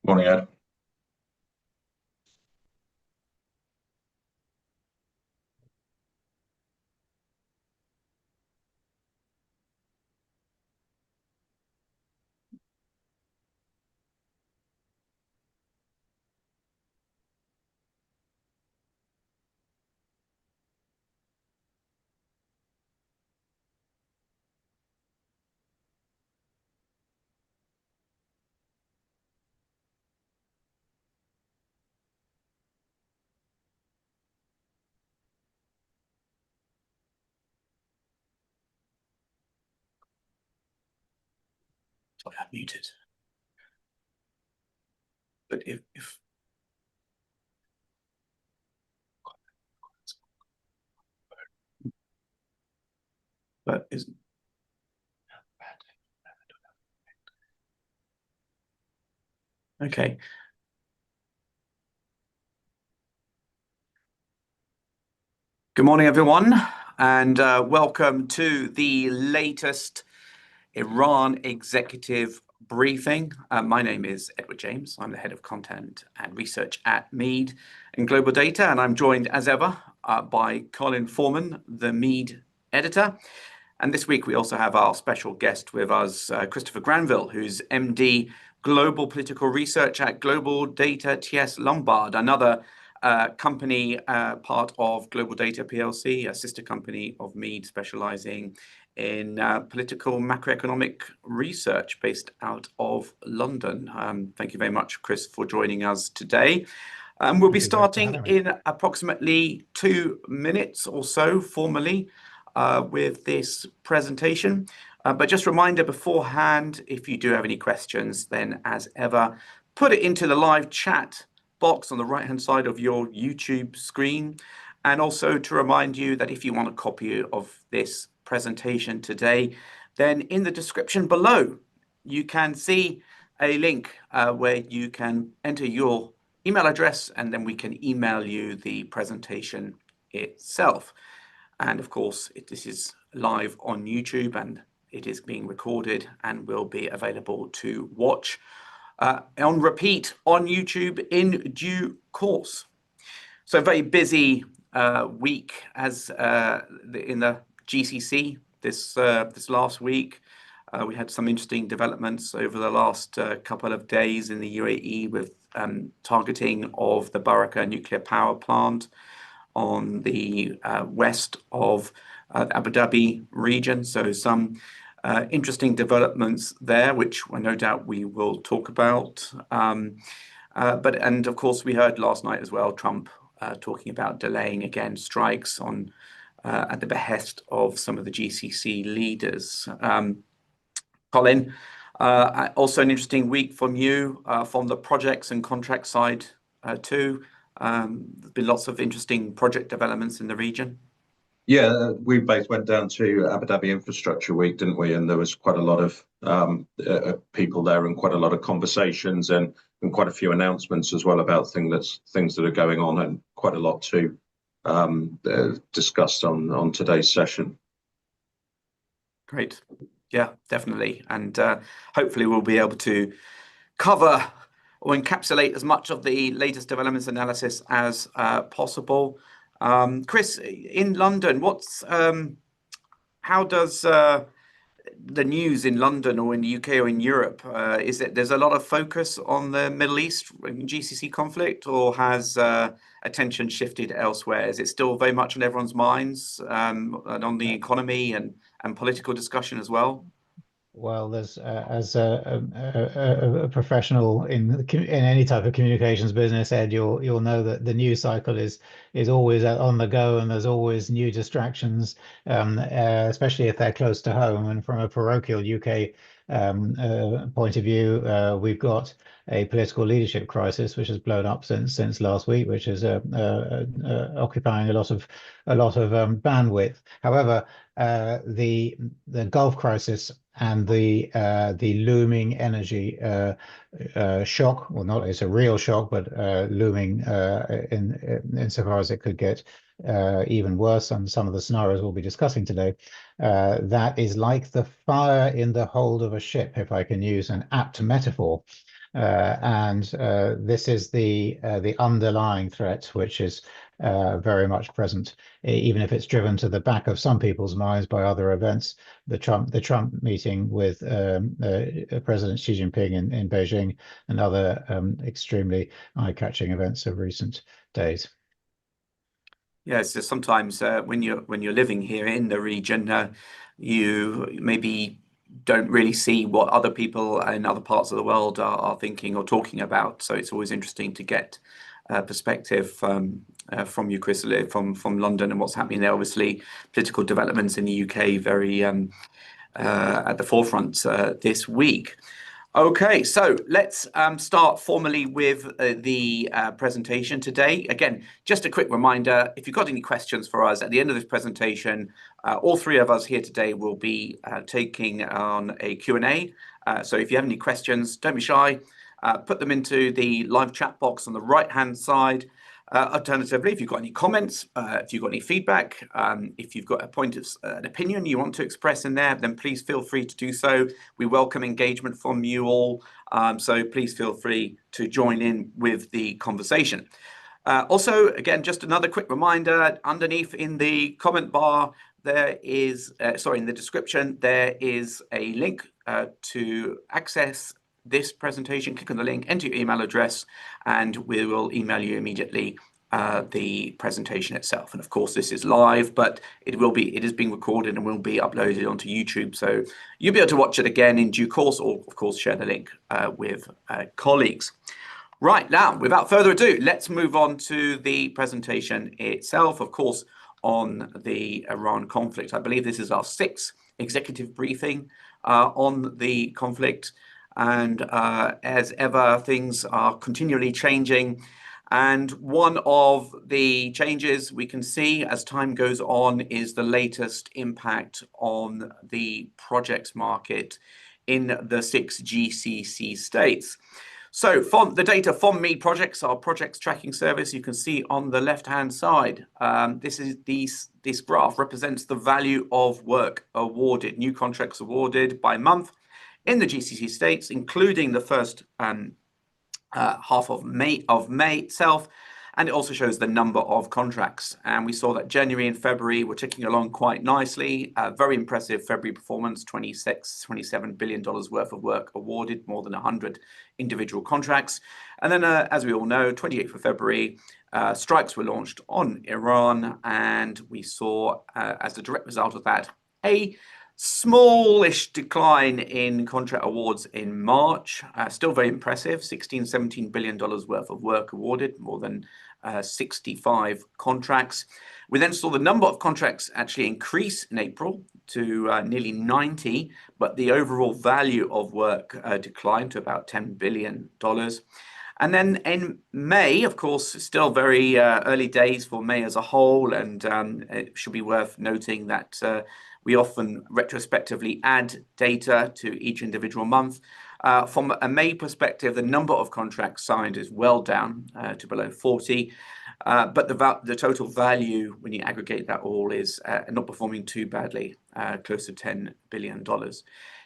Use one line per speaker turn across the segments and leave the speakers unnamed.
Morning, Ed.
Sorry, I'm muted. But if but is okay. Good morning, everyone, and welcome to the latest Iran executive briefing. My name is Edward James. I'm the head of content and research at MEED and Global Data, and I'm joined as ever by Colin Foreman, the MEED editor. And this week we also have our special guest with us, Christopher Granville, who's MD Global Political Research at Global Data TS Lombard, another company part of Global Data PLC, a sister company of MEED, specializing in political macroeconomic research based out of London. Thank you very much, Chris, for joining us today. We'll be starting in approximately 2 minutes or so formally with this presentation. But just a reminder beforehand, if you do have any questions, then as ever, put it into the live chat box on the right-hand side of your YouTube screen. And also to remind you that if you want a copy of this presentation today, then in the description below, you can see a link where you can enter your email address, and then we can email you the presentation itself. And of course, this is live on YouTube, and it is being recorded and will be available to watch on repeat on YouTube in due course. So a very busy week as in the GCC this last week. We had some interesting developments over the last couple of days in the UAE with targeting of the Barakah nuclear power plant on the west of the Abu Dhabi region. So some interesting developments there, which no doubt we will talk about. And of course, we heard last night as well, Trump talking about delaying again strikes on at the behest of some of the GCC leaders. Colin, also an interesting week from you from the projects and contract side too. There's been lots of interesting project developments in the region.
Yeah, we both went down to Abu Dhabi Infrastructure Week, didn't we? And there was quite a lot of people there and quite a lot of conversations and quite a few announcements as well about things that are going on, and quite a lot to discussed on today's session.
Great. Yeah, definitely. And hopefully we'll be able to cover or encapsulate as much of the latest developments analysis as possible. Chris, in London, how does the news in London or in the UK or in Europe, there's a lot of focus on the Middle East GCC conflict, or has attention shifted elsewhere? Is it still very much on everyone's minds and on the economy and political discussion as well?
Well, there's as a professional in any type of communications business, Ed, you'll know that the news cycle is always on the go, and there's always new distractions, especially if they're close to home. And from a parochial UK point of view, we've got a political leadership crisis which has blown up since last week, which is occupying a lot of bandwidth. However, the Gulf crisis and the looming energy shock, well, not it's a real shock, but looming insofar as it could get even worse, and some of the scenarios we'll be discussing today, that is like the fire in the hold of a ship, if I can use an apt metaphor. and this is the underlying threat, which is very much present, even if it's driven to the back of some people's minds by other events. The Trump meeting with President Xi Jinping in Beijing, and other extremely eye-catching events of recent days.
Yes, so sometimes when you're living here in the region, you maybe don't really see what other people in other parts of the world are thinking or talking about. So it's always interesting to get perspective from you, Chris, from London, and what's happening there. Obviously, political developments in the UK very at the forefront this week. Okay, so let's start formally with the presentation today. Again, just a quick reminder, if you've got any questions for us at the end of this presentation, all three of us here today will be taking on a Q&A. So if you have any questions, don't be shy, put them into the live chat box on the right-hand side. Alternatively, if you've got any comments, if you've got any feedback, if you've got a point of an opinion you want to express in there, then please feel free to do so. We welcome engagement from you all, so please feel free to join in with the conversation. Also, again, just another quick reminder, underneath in the comment bar, there is, in the description, there is a link to access this presentation. Click on the link, enter your email address, and we will email you immediately the presentation itself. And of course, this is live, but it is being recorded and will be uploaded onto YouTube. So you'll be able to watch it again in due course, or of course, share the link with colleagues. Right, now, without further ado, let's move on to the presentation itself. Of course, on the Iran conflict. I believe this is our 6th executive briefing on the conflict. And as ever, things are continually changing. And one of the changes we can see as time goes on is the latest impact on the projects market in the 6 GCC states. So from the data from MEED projects, our projects tracking service, you can see on the left-hand side, this graph represents the value of work awarded, new contracts awarded by month in the GCC states, including the first half of May itself, and it also shows the number of contracts. And we saw that January and February were ticking along quite nicely. Very impressive February performance, $27 billion worth of work awarded, more than 100 individual contracts. And then, as we all know, 28th of February, strikes were launched on Iran, and we saw, as a direct result of that, a smallish decline in contract awards in March. Still very impressive, $17 billion worth of work awarded, more than 65 contracts. We then saw the number of contracts actually increase in April to nearly 90, but the overall value of work declined to about $10 billion. And then in May, of course, still very early days for May as a whole, and it should be worth noting that we often retrospectively add data to each individual month. From a May perspective, the number of contracts signed is well down to below 40, but the total value, when you aggregate that all, is not performing too badly, close to $10 billion.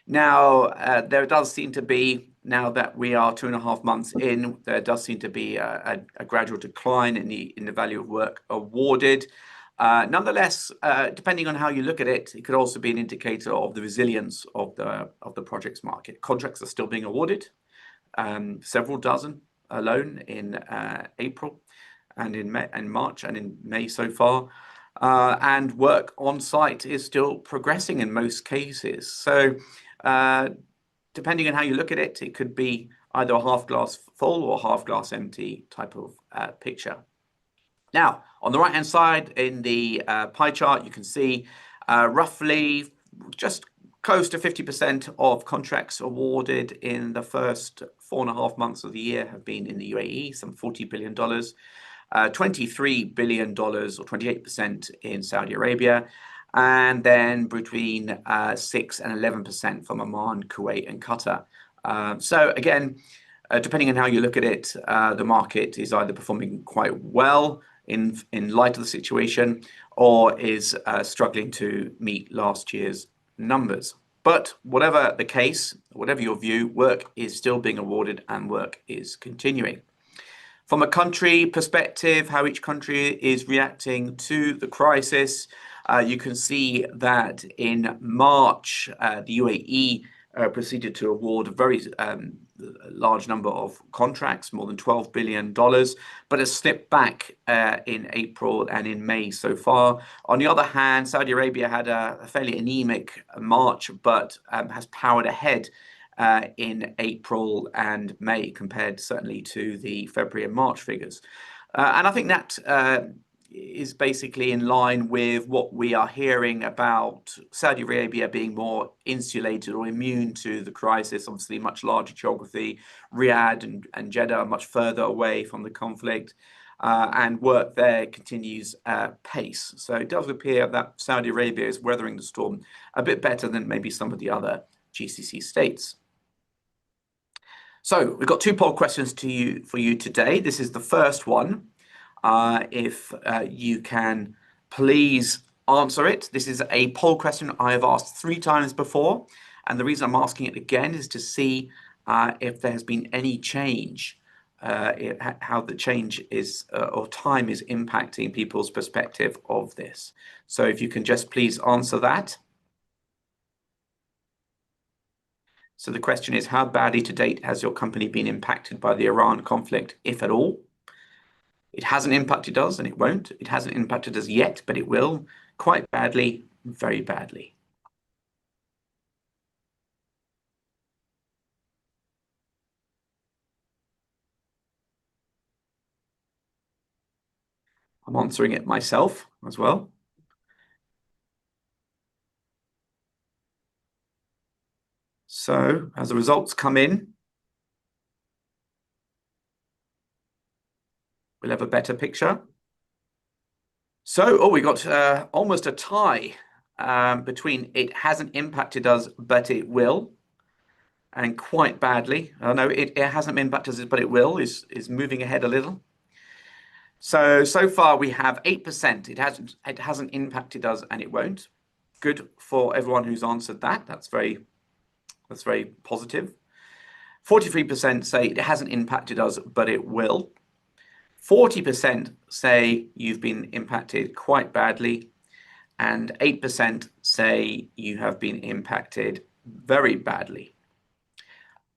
Now, there does seem to be, now that we are 2.5 months in, there does seem to be a gradual decline in the value of work awarded. Nonetheless, depending on how you look at it, it could also be an indicator of the resilience of the projects market. Contracts are still being awarded, several dozen alone in April, and in March, and in May so far. And work on site is still progressing in most cases. So, depending on how you look at it, it could be either a half glass full or half glass empty type of picture. Now, on the right-hand side in the pie chart, you can see roughly just close to 50% of contracts awarded in the first 4.5 months of the year have been in the UAE, some $40 billion, $23 billion or 28% in Saudi Arabia, and then between 6 and 11% from Oman, Kuwait, and Qatar. So again, depending on how you look at it, the market is either performing quite well in light of the situation, or is struggling to meet last year's numbers. But whatever the case, whatever your view, work is still being awarded and work is continuing. From a country perspective, how each country is reacting to the crisis, you can see that in March, the UAE proceeded to award a very large number of contracts, more than $12 billion, but has slipped back in April and in May so far. On the other hand, Saudi Arabia had a fairly anemic March, but has powered ahead in April and May compared certainly to the February and March figures. And I think that is basically in line with what we are hearing about Saudi Arabia being more insulated or immune to the crisis. Obviously, much larger geography. Riyadh and Jeddah are much further away from the conflict, and work there continues pace. So it does appear that Saudi Arabia is weathering the storm a bit better than maybe some of the other GCC states. So we've got two poll questions for you today. This is the first one. If you can please answer it. This is a poll question I have asked 3 times before, and the reason I'm asking it again is to see if there has been any change, how the change is or time is impacting people's perspective of this. So if you can just please answer that. So the question is, how badly to date has your company been impacted by the Iran conflict, if at all? It hasn't impacted us and it won't. It hasn't impacted us yet, but it will. Quite badly, very badly. I'm answering it myself as well. So as the results come in, we'll have a better picture. So, we got almost a tie between it hasn't impacted us, but it will, and quite badly. Oh no, it hasn't impacted us, but it will, is moving ahead a little. So far we have 8%. It hasn't impacted us and it won't. Good for everyone who's answered that. That's very positive. 43% say it hasn't impacted us, but it will. 40% say you've been impacted quite badly, and 8% say you have been impacted very badly.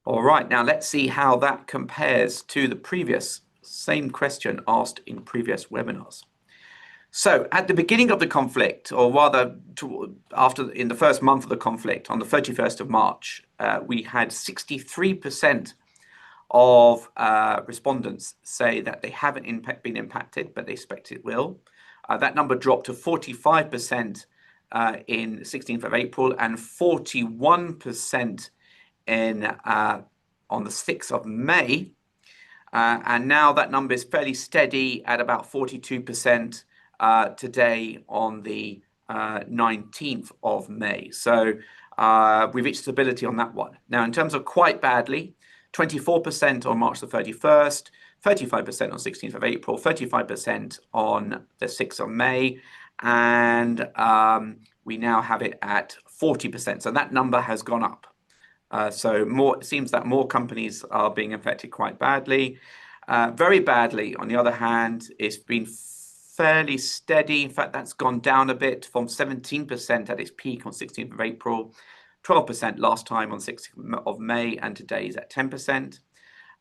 All right, now let's see how that compares to the previous same question asked in previous webinars. So at the beginning of the conflict, or rather in the first month of the conflict, on the 31st of March, we had 63% of respondents say that they haven't been impacted, but they expect it will. That number dropped to 45% in the 16th of April and 41% on the 6th of May. And now that number is fairly steady at about 42% today on the 19th of May. So we've reached stability on that one. Now, in terms of quite badly, 24% on March the 31st, 35% on 16th of April, 35% on the 6th of May, and we now have it at 40%. So that number has gone up. It seems that more companies are being affected quite badly. Very badly, on the other hand, it's been fairly steady. In fact, that's gone down a bit from 17% at its peak on 16th of April, 12% last time on 6th of May, and today is at 10%.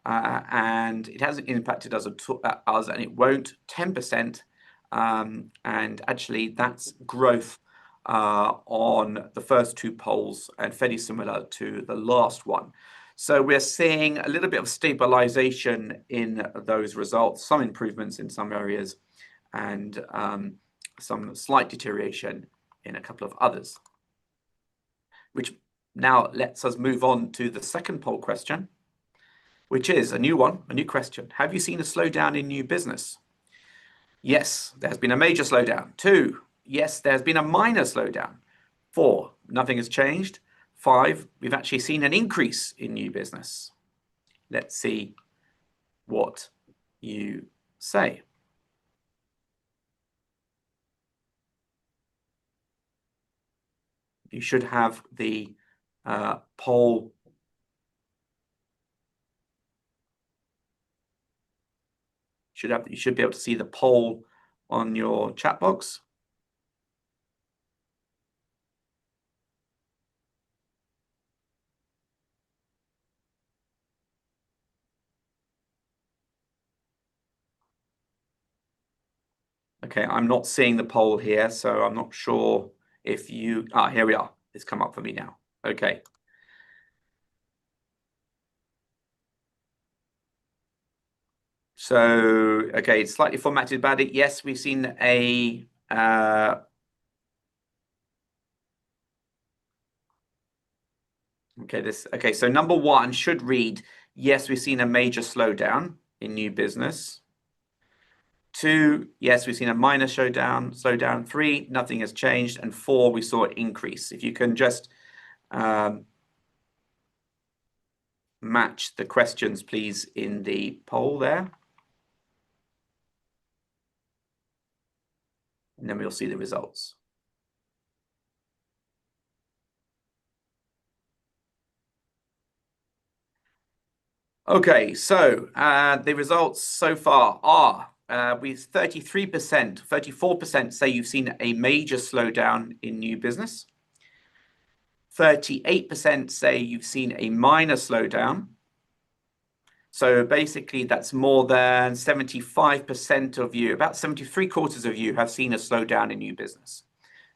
And it hasn't impacted us, and it won't, 10%. And actually, that's growth on the first 2 polls and fairly similar to the last one. So we're seeing a little bit of stabilization in those results, some improvements in some areas, and some slight deterioration in a couple of others. Which now lets us move on to the second poll question, which is a new one, a new question. Have you seen a slowdown in new business? Yes, there's been a major slowdown. 2, yes, there's been a minor slowdown. 4, nothing has changed. 5, we've actually seen an increase in new business. Let's see what you say. You should have the poll. You should be able to see the poll on your chat box. Okay, I'm not seeing the poll here, so I'm not sure if you... here we are. It's come up for me now. Okay. So, okay, it's slightly formatted badly. Yes, we've seen a... Okay, so number one should read, yes, we've seen a major slowdown in new business. 2, yes, we've seen a minor slowdown. 3, nothing has changed. And 4, we saw an increase. If you can just match the questions, please, in the poll there. And then we'll see the results. Okay, so the results so far are with 33%, 34% say you've seen a major slowdown in new business. 38% say you've seen a minor slowdown. So basically that's more than 75% of you, about 73/4 of you have seen a slowdown in new business.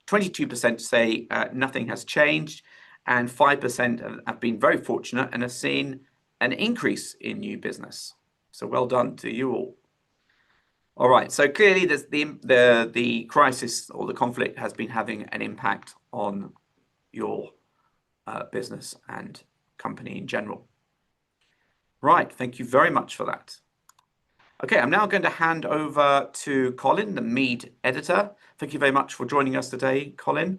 22% say nothing has changed, and 5% have been very fortunate and have seen an increase in new business. So well done to you all. All right, so clearly the crisis or the conflict has been having an impact on your business and company in general. Right, thank you very much for that. Okay, I'm now going to hand over to Colin, the MEED editor. Thank you very much for joining us today, Colin.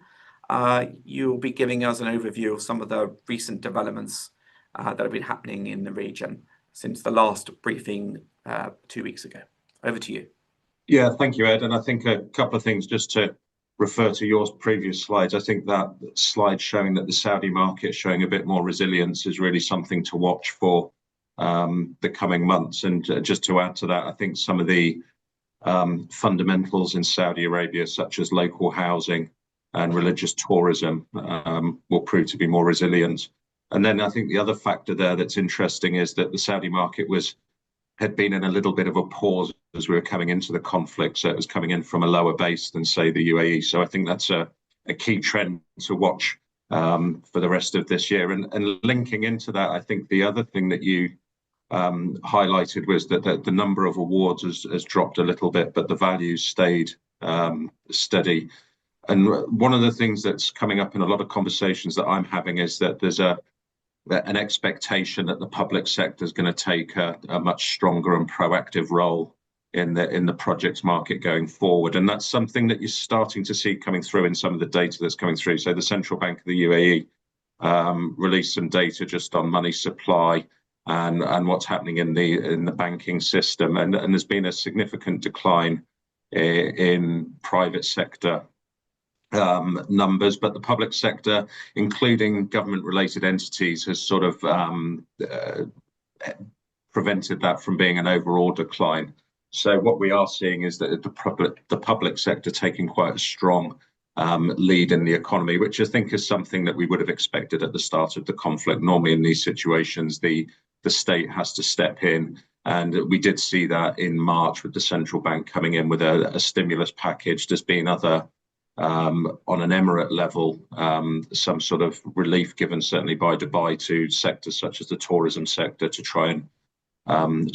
You'll be giving us an overview of some of the recent developments that have been happening in the region since the last briefing 2 weeks ago. Over to you.
Yeah, thank you, Ed. And I think a couple of things just to refer to your previous slides. I think that slide showing that the Saudi market is showing a bit more resilience is really something to watch for the coming months. And just to add to that, I think some of the fundamentals in Saudi Arabia, such as local housing and religious tourism, will prove to be more resilient. And then I think the other factor there that's interesting is that the Saudi market had been in a little bit of a pause as we were coming into the conflict. So it was coming in from a lower base than, say, the UAE. So I think that's a key trend to watch for the rest of this year. And linking into that, I think the other thing that you highlighted was that the number of awards has dropped a little bit, but the values stayed steady. And one of the things that's coming up in a lot of conversations that I'm having is that there's an expectation that the public sector is going to take a much stronger and proactive role in the projects market going forward. And that's something that you're starting to see coming through in some of the data that's coming through. So the Central Bank of the UAE released some data just on money supply and what's happening in the banking system. And there's been a significant decline in private sector numbers, but the public sector, including government-related entities, has sort of prevented that from being an overall decline. So what we are seeing is that the public sector taking quite a strong lead in the economy, which I think is something that we would have expected at the start of the conflict. Normally in these situations, the state has to step in. And we did see that in March with the central bank coming in with a stimulus package. There's been other on an emirate level, some sort of relief given certainly by Dubai to sectors such as the tourism sector to try and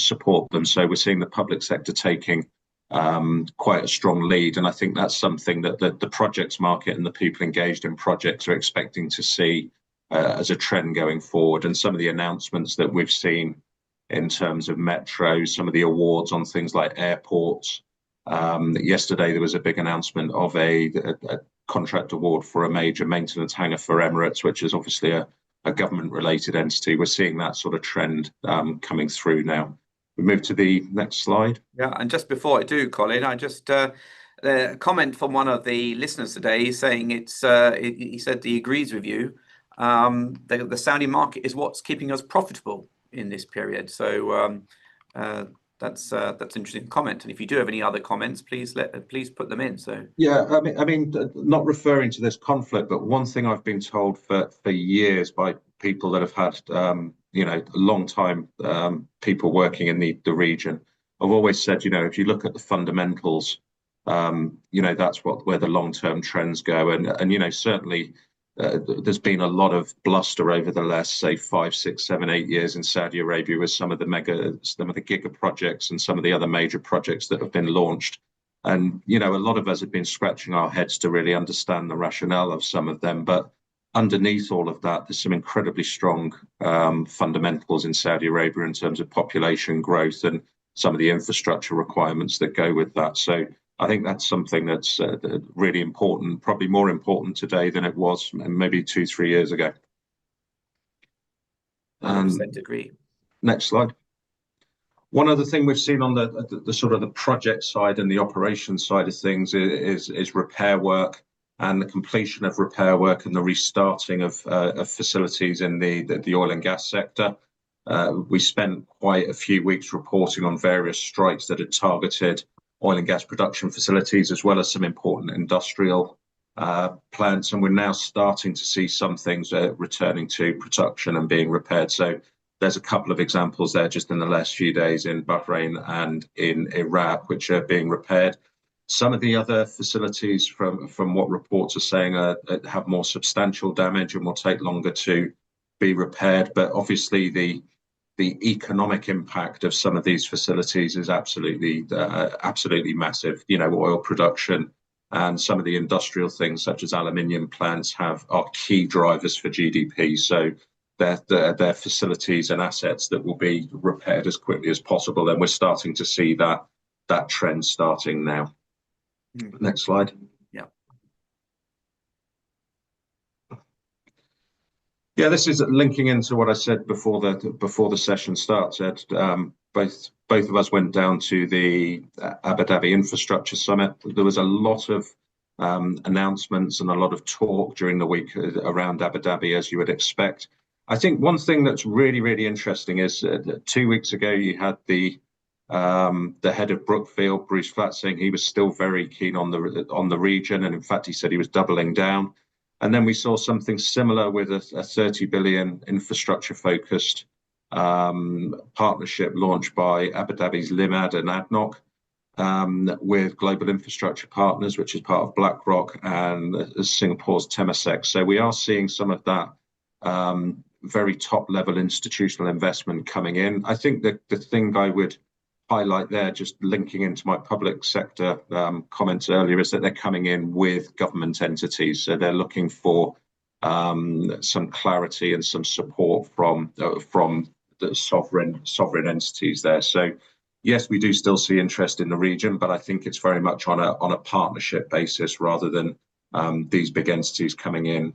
support them. So we're seeing the public sector taking quite a strong lead. And I think that's something that the projects market and the people engaged in projects are expecting to see as a trend going forward. And some of the announcements that we've seen in terms of metros, some of the awards on things like airports. Yesterday, there was a big announcement of a contract award for a major maintenance hangar for Emirates, which is obviously a government-related entity. We're seeing that sort of trend coming through now. We move to the next slide.
Yeah, and just before I do, Colin, I just a comment from one of the listeners today saying he said he agrees with you. The Saudi market is what's keeping us profitable in this period. So that's an interesting comment. And if you do have any other comments, please put them in. So
yeah, I mean, not referring to this conflict, but one thing I've been told for years by people that have had a long time people working in the region, I've always said, if you look at the fundamentals, that's where the long-term trends go, and certainly. There's been a lot of bluster over the last, say, 5, 6, 7, 8 years in Saudi Arabia with some of the giga projects and some of the other major projects that have been launched. And, a lot of us have been scratching our heads to really understand the rationale of some of them. But underneath all of that, there's some incredibly strong fundamentals in Saudi Arabia in terms of population growth and some of the infrastructure requirements that go with that. So I think that's something that's really important, probably more important today than it was maybe 2, 3 years ago.
100% agree.
Next slide. One other thing we've seen on the sort of the project side and the operation side of things is repair work and the completion of repair work and the restarting of facilities in the oil and gas sector. We spent quite a few weeks reporting on various strikes that had targeted oil and gas production facilities, as well as some important industrial plants. And we're now starting to see some things returning to production and being repaired. So there's a couple of examples there just in the last few days in Bahrain and in Iraq, which are being repaired. Some of the other facilities, from what reports are saying, have more substantial damage and will take longer to be repaired. But obviously the economic impact of some of these facilities is absolutely massive. Oil production and some of the industrial things such as aluminium plants are key drivers for GDP. So they're facilities and assets that will be repaired as quickly as possible. And we're starting to see that trend starting now. Next slide. Yeah, this is linking into what I said before the session starts. Ed, both of us went down to the Abu Dhabi Infrastructure Summit. There was a lot of announcements and a lot of talk during the week around Abu Dhabi, as you would expect. I think one thing that's really, really interesting is 2 weeks ago you had the head of Brookfield, Bruce Flatt, saying he was still very keen on the region, and in fact he said he was doubling down. And then we saw something similar with a 30 billion infrastructure-focused partnership launched by Abu Dhabi's Limad and ADNOC with Global Infrastructure Partners, which is part of BlackRock, and Singapore's Temasek. So we are seeing some of that very top-level institutional investment coming in. I think that the thing I would highlight there, just linking into my public sector comments earlier, is that they're coming in with government entities. So they're looking for some clarity and some support from the sovereign entities there. So yes, we do still see interest in the region, but I think it's very much on a partnership basis rather than these big entities coming in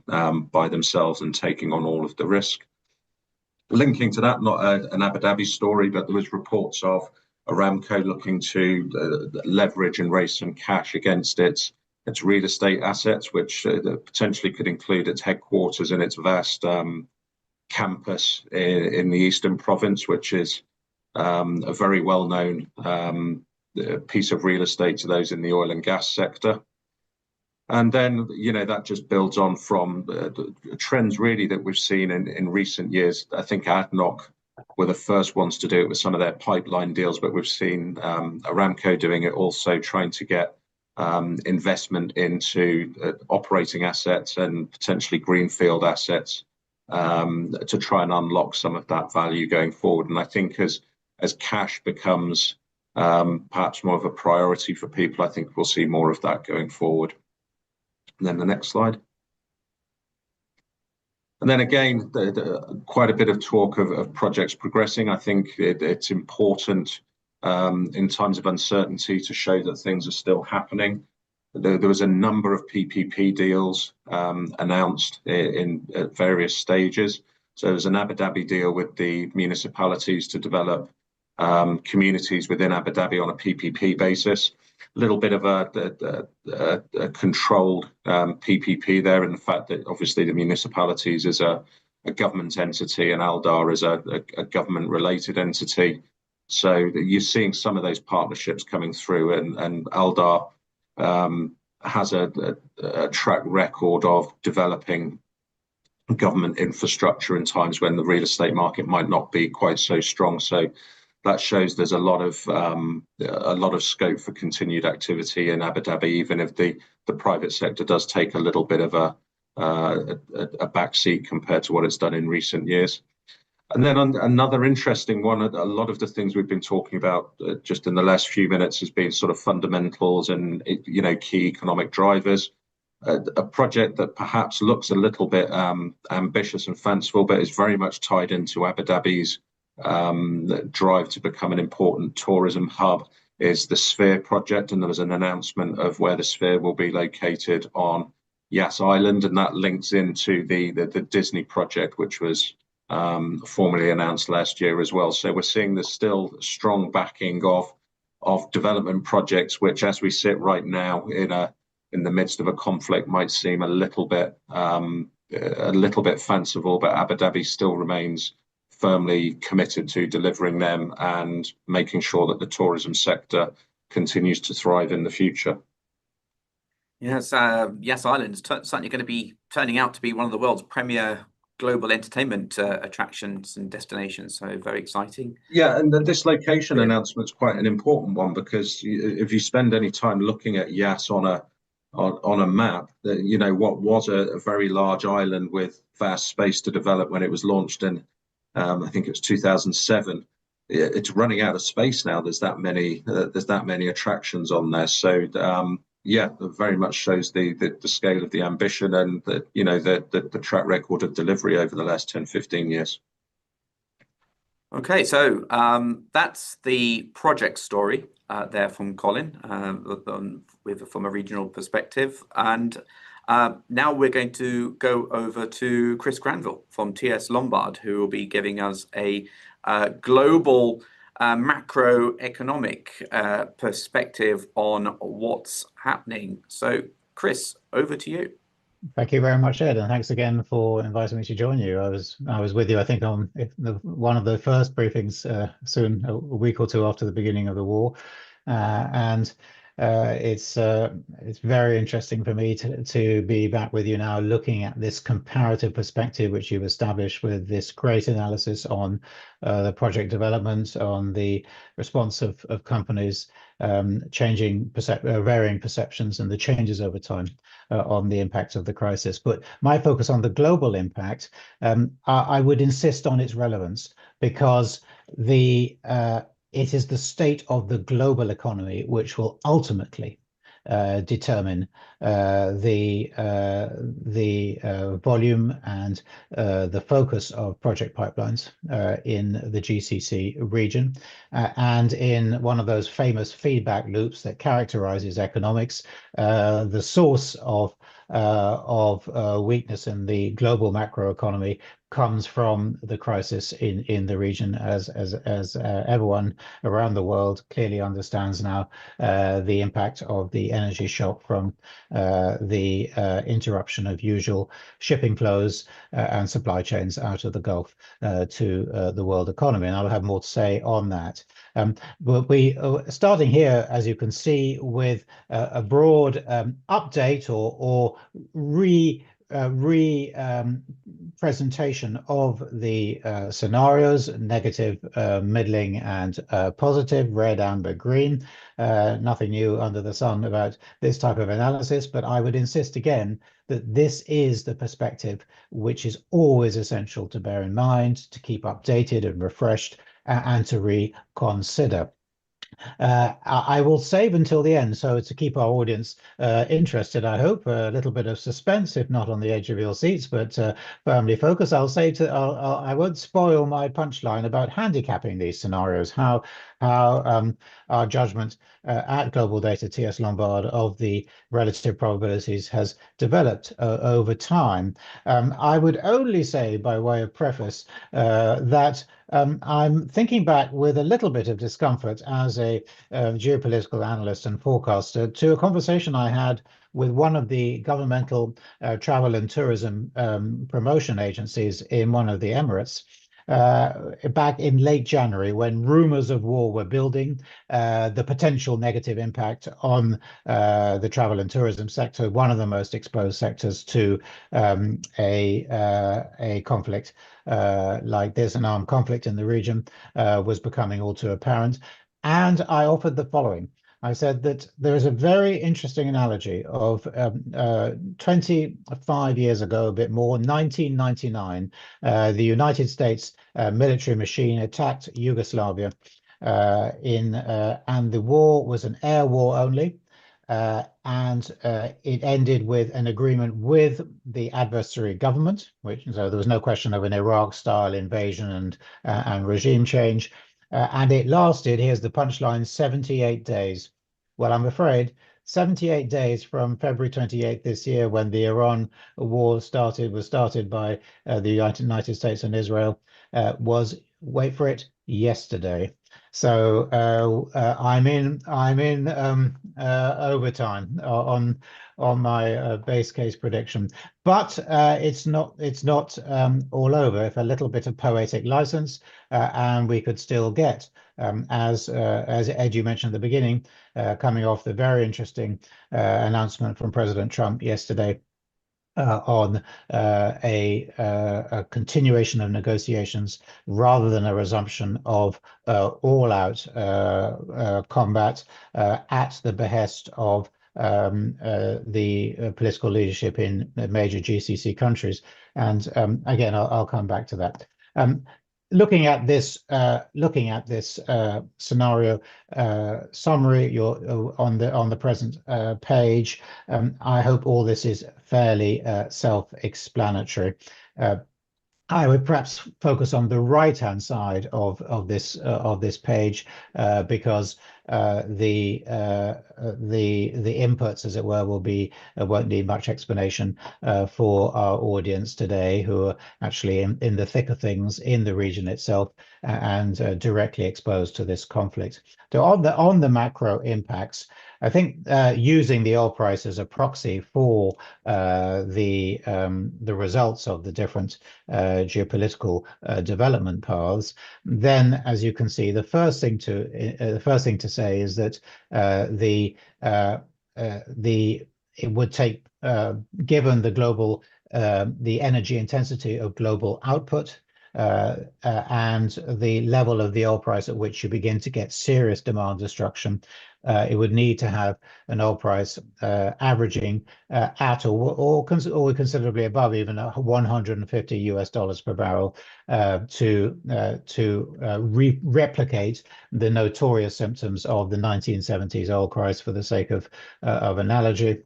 by themselves and taking on all of the risk. Linking to that, not an Abu Dhabi story, but there was reports of Aramco looking to leverage and raise some cash against its real estate assets, which potentially could include its headquarters and its vast campus in the Eastern Province, which is a very well-known piece of real estate to those in the oil and gas sector. And then, that just builds on from the trends really that we've seen in recent years. I think ADNOC were the first ones to do it with some of their pipeline deals, but we've seen Aramco doing it also, trying to get investment into operating assets and potentially greenfield assets to try and unlock some of that value going forward. And I think as cash becomes perhaps more of a priority for people, I think we'll see more of that going forward. And then the next slide. And then again, quite a bit of talk of projects progressing. I think it's important in times of uncertainty to show that things are still happening. There was a number of PPP deals announced at various stages. So there's an Abu Dhabi deal with the municipalities to develop communities within Abu Dhabi on a PPP basis. A little bit of a controlled PPP there, in the fact that obviously the municipalities is a government entity and Aldar is a government-related entity. So you're seeing some of those partnerships coming through, and Aldar has a track record of developing government infrastructure in times when the real estate market might not be quite so strong. So that shows there's a lot of scope for continued activity in Abu Dhabi, even if the private sector does take a little bit of a backseat compared to what it's done in recent years. And then another interesting one, a lot of the things we've been talking about just in the last few minutes has been sort of fundamentals and key economic drivers. A project that perhaps looks a little bit ambitious and fanciful, but is very much tied into Abu Dhabi's drive to become an important tourism hub, is the Sphere project. And there was an announcement of where the Sphere will be located on Yas Island, and that links into the Disney project, which was formally announced last year as well. So we're seeing there's still strong backing of development projects, which, as we sit right now in the midst of a conflict, might seem a little bit fanciful, but Abu Dhabi still remains firmly committed to delivering them and making sure that the tourism sector continues to thrive in the future.
Yes, Yas Island is certainly going to be turning out to be one of the world's premier global entertainment attractions and destinations. So very exciting.
Yeah, and this location announcement is quite an important one, because if you spend any time looking at Yas on a map, that what was a very large island with vast space to develop when it was launched in I think it was 2007. It's running out of space now. There's that many attractions on there. So yeah, it very much shows the scale of the ambition and the track record of delivery over the last 10-15 years.
Okay, so that's the project story there from Colin, from a regional perspective. And now we're going to go over to Chris Granville from TS Lombard, who will be giving us a global macroeconomic perspective on what's happening. So, Chris, over to you.
Thank you very much, Ed, and thanks again for inviting me to join you. I was with you, I think, on one of the first briefings soon, a week or two after the beginning of the war, and it's very interesting for me to be back with you now, looking at this comparative perspective which you've established with this great analysis on the project development, on the response of companies, varying perceptions and the changes over time on the impact of the crisis. But my focus on the global impact, I would insist on its relevance, because it is the state of the global economy which will ultimately determine the volume and the focus of project pipelines in the GCC region, and in one of those famous feedback loops that characterizes economics, the source of weakness in the global macroeconomy comes from the crisis in the region, as everyone around the world clearly understands now, the impact of the energy shock from the interruption of usual shipping flows and supply chains out of the Gulf to the world economy. And I'll have more to say on that. But we starting here, as you can see, with a broad update or presentation of the scenarios: negative, middling, and positive, red, amber, green. Nothing new under the sun about this type of analysis, but I would insist again that this is the perspective which is always essential to bear in mind, to keep updated and refreshed, and to reconsider. I will save until the end, so to keep our audience interested, I hope, a little bit of suspense, if not on the edge of your seats, but firmly focused. I won't spoil my punchline about handicapping these scenarios, how our judgment at Global Data TS Lombard of the relative probabilities has developed over time. I would only say, by way of preface, that I'm thinking back with a little bit of discomfort as a geopolitical analyst and forecaster to a conversation I had with one of the governmental travel and tourism promotion agencies in one of the Emirates. Back in late January, when rumors of war were building, the potential negative impact on the travel and tourism sector, one of the most exposed sectors to a conflict like this, an armed conflict in the region, was becoming all too apparent. And I offered the following. I said that there is a very interesting analogy of 25 years ago, a bit more, 1999, the United States military machine attacked Yugoslavia and the war was an air war only. And it ended with an agreement with the adversary government, so there was no question of an Iraq-style invasion and regime change. And it lasted, here's the punchline, 78 days. Well, I'm afraid 78 days from February 28th this year, when the Iran war was started by the United States and Israel, was, wait for it, yesterday. So I'm in overtime on my base case prediction, but it's not all over. If a little bit of poetic license, and we could still get, as Ed, you mentioned at the beginning, coming off the very interesting announcement from President Trump yesterday on a continuation of negotiations rather than a resumption of all-out combat at the behest of the political leadership in major GCC countries. And again, I'll come back to that. Looking at this scenario summary, you're on the present page. I hope all this is fairly self-explanatory. I would perhaps focus on the right-hand side of this page because the inputs, as it were, won't need much explanation for our audience today, who are actually in the thick of things in the region itself and directly exposed to this conflict. So on the macro impacts, I think using the oil price as a proxy for the results of the different geopolitical development paths, then, as you can see, the first thing to say is that it would take, given the energy intensity of global output, and the level of the oil price at which you begin to get serious demand destruction, it would need to have an oil price averaging at or considerably above even $150 per barrel to replicate the notorious symptoms of the 1970s oil price, for the sake of analogy,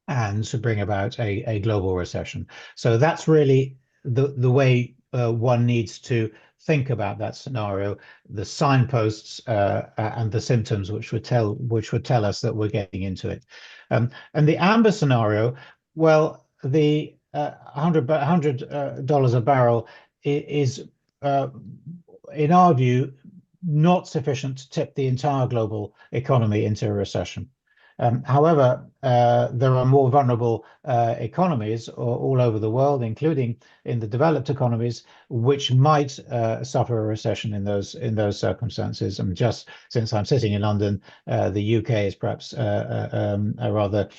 and to bring about a global recession. So that's really the way one needs to think about that scenario, the signposts and the symptoms which would tell us that we're getting into it. And the amber scenario, well, the $100 a barrel is, in our view, not sufficient to tip the entire global economy into a recession. However, there are more vulnerable economies all over the world, including in the developed economies, which might suffer a recession in those circumstances. And just since I'm sitting in London, the UK is perhaps a rather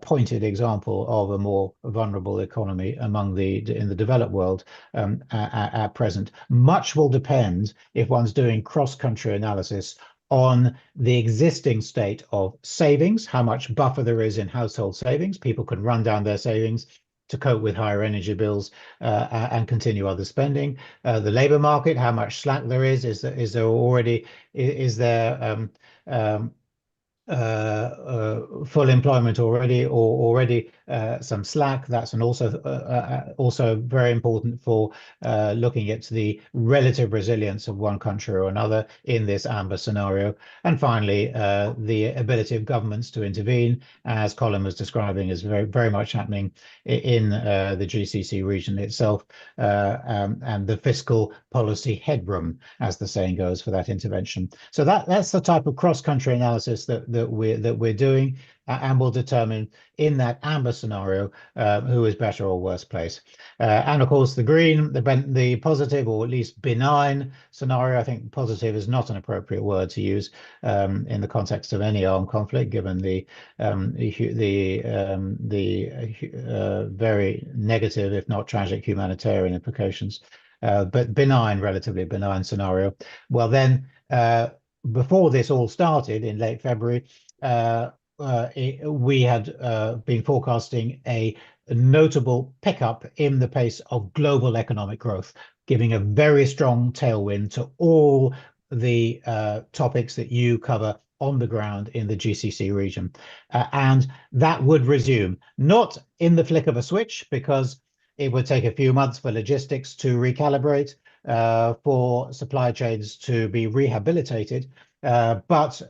pointed example of a more vulnerable economy in the developed world at present. Much will depend, if one's doing cross-country analysis, on the existing state of savings, how much buffer there is in household savings. People can run down their savings to cope with higher energy bills and continue other spending. The labor market, how much slack there is there full employment already, or already some slack. That's also very important for looking at the relative resilience of one country or another in this amber scenario. And finally, the ability of governments to intervene, as Colin was describing, is very much happening in the GCC region itself, and the fiscal policy headroom, as the saying goes, for that intervention. So that's the type of cross-country analysis that we're doing, and will determine in that amber scenario who is better or worse placed. And of course, the green, the positive, or at least benign scenario. I think positive is not an appropriate word to use in the context of any armed conflict, given the very negative, if not tragic, humanitarian implications. But benign, relatively benign scenario. Well, then, before this all started in late February, we had been forecasting a notable pickup in the pace of global economic growth, giving a very strong tailwind to all the topics that you cover on the ground in the GCC region. And that would resume, not in the flick of a switch, because it would take a few months for logistics to recalibrate, for supply chains to be rehabilitated, but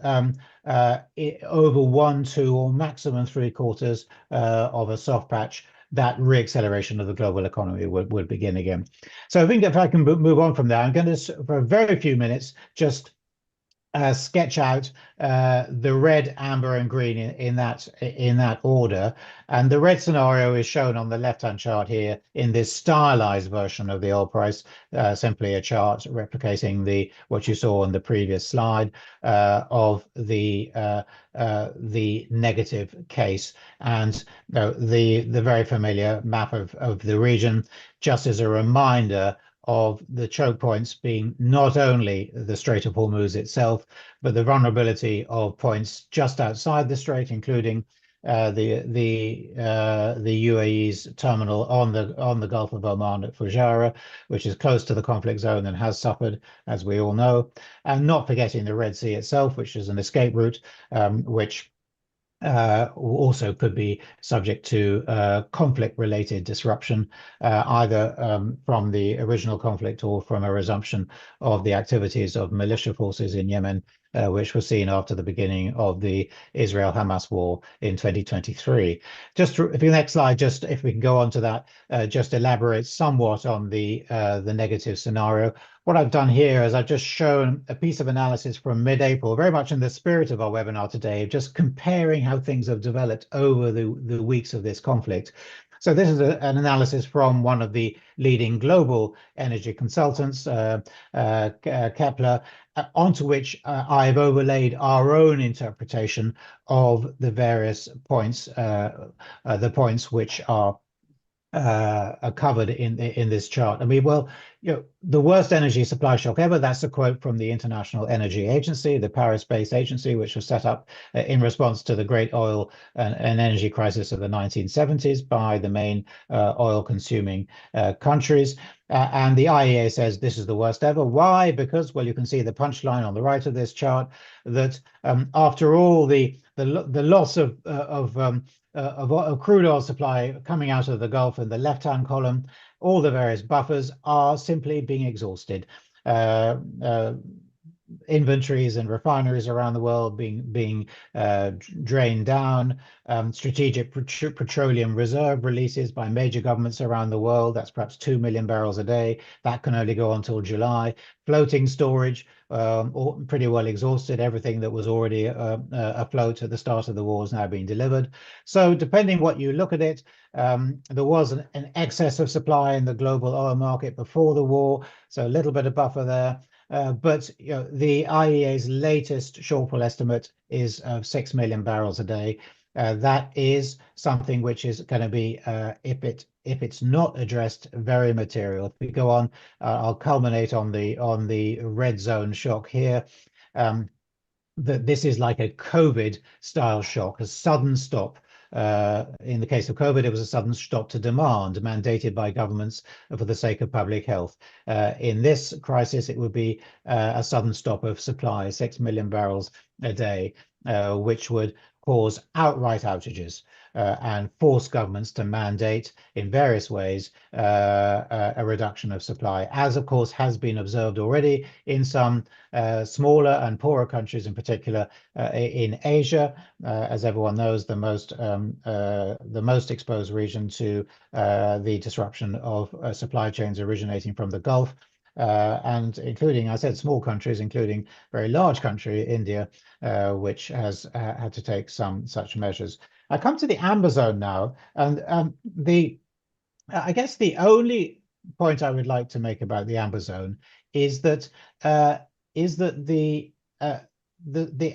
over 1, 2, or maximum 3 quarters of a soft patch, that reacceleration of the global economy would begin again. So I think if I can move on from there, I'm going to, for a very few minutes, just sketch out the red, amber, and green in that order. And the red scenario is shown on the left-hand chart here in this stylized version of the oil price, simply a chart replicating what you saw on the previous slide of the negative case, and the very familiar map of the region, just as a reminder of the choke points being not only the Strait of Hormuz itself, but the vulnerability of points just outside the strait, including the UAE's terminal on the Gulf of Oman at Fujairah, which is close to the conflict zone and has suffered, as we all know, and not forgetting the Red Sea itself, which is an escape route, which also could be subject to conflict-related disruption, either from the original conflict or from a resumption of the activities of militia forces in Yemen, which was seen after the beginning of the Israel-Hamas war in 2023. Just if the next slide, just if we can go on to that, just elaborate somewhat on the negative scenario. What I've done here is I've just shown a piece of analysis from mid-April, very much in the spirit of our webinar today, just comparing how things have developed over the weeks of this conflict. So this is an analysis from one of the leading global energy consultants, Kepler, onto which I've overlaid our own interpretation of the various points, the points which are covered in this chart. I mean, well, the worst energy supply shock ever. That's a quote from the International Energy Agency, the Paris-based agency, which was set up in response to the great oil and energy crisis of the 1970s by the main oil-consuming countries. And the IEA says this is the worst ever. Why? Because, well, you can see the punchline on the right of this chart, that after all the loss of crude oil supply coming out of the Gulf in the left-hand column, all the various buffers are simply being exhausted. Inventories and refineries around the world being drained down, strategic petroleum reserve releases by major governments around the world, that's perhaps 2 million barrels a day, that can only go until July. Floating storage, pretty well exhausted. Everything that was already afloat at the start of the war is now being delivered. So depending what you look at it, there was an excess of supply in the global oil market before the war, so a little bit of buffer there. But the IEA's latest shortfall estimate is 6 million barrels a day. That is something which is going to be, if it's not addressed, very material. If we go on, I'll culminate on the red zone shock here. That this is like a COVID-style shock, a sudden stop In the case of COVID, it was a sudden stop to demand mandated by governments for the sake of public health. In this crisis, it would be a sudden stop of supply, 6 million barrels a day, which would cause outright outages and force governments to mandate in various ways a reduction of supply, as of course has been observed already in some smaller and poorer countries, in particular in Asia. As everyone knows, the most exposed region to the disruption of supply chains originating from the Gulf. And including, I said, small countries, including very large country, India, which has had to take some such measures. I come to the amber zone now, and I guess the only point I would like to make about the amber zone is that the